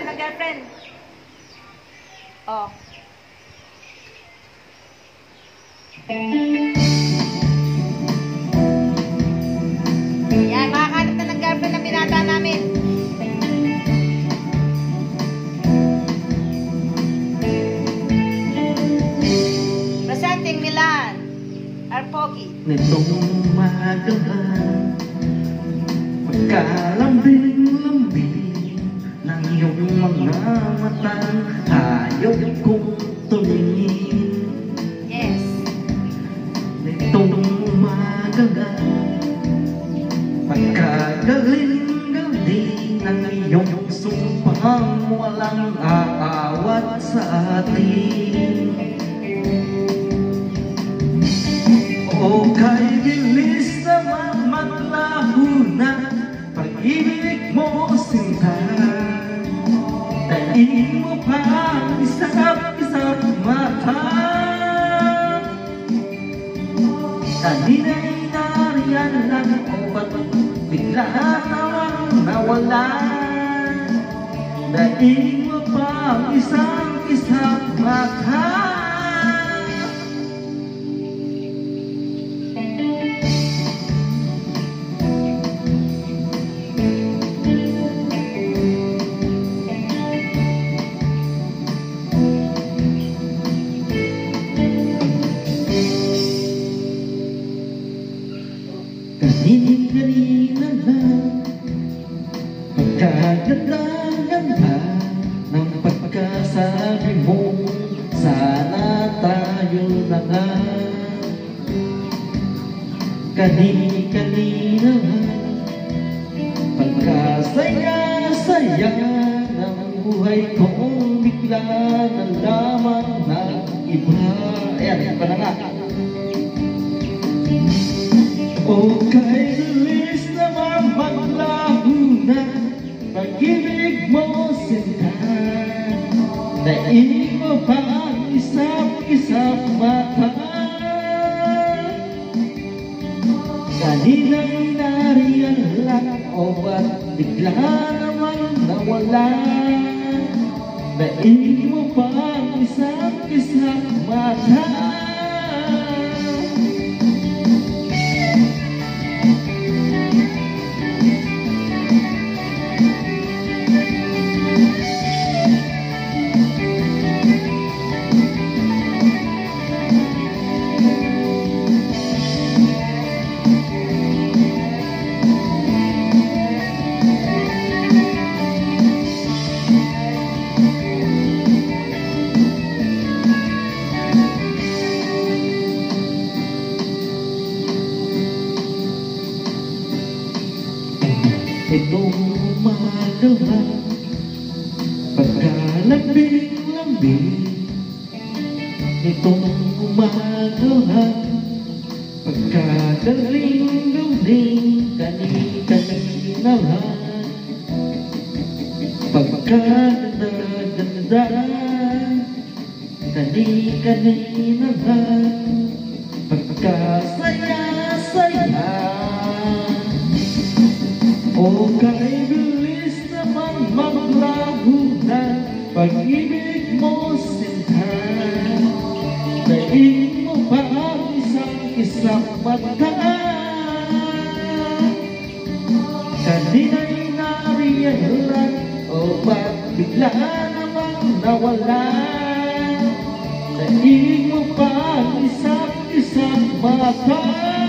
natin ang girlfriend. Oh. Yan, makakahanap na ng girlfriend na binata namin. Presenting Milan, our Pogi. Nitong umagaan, pagkalambing-lambing ng iyong mga matang ayaw kong tumingin. Yes. Nitong umagaan, pagkagaling-galing ng iyong sumpang walang aawat sa atin. O kay bilis naman maglaho na pag-ibig mo sinta, daig mo pa ang isang mata. Kanina'y nariyan lang o ba't bigla naman nawala? Daig mo pa ang isang mata. Kanina-kanina lang, pagkaganda-ganda ng pagkasabi mo, sana tayo na nga. Kanina-kanina lang, pagkasaya-saya ng buhay ko, bigla na lamang na iba. Ayan, iba na nga. O kay bilis naman maglaho na pag-ibig mo sinta, daig mo pa ang isang mata. Kanina'y nariyan lang o ba't bigla naman nawala? Daig mo pa ang isang mata. Itong umaga, pagkalambing-lambing. Itong umaga, pagkagaling-galing. Kanina lang, pagkaganda-ganda. Kanina lang, pagkasaya-saya. O kay bilis naman maglaho na pag-ibig mo sinta, daig mo pa ang isang mata. Kanina'y nariyan lang o ba't bigla naman nawala? Daig mo pa ang isang mata.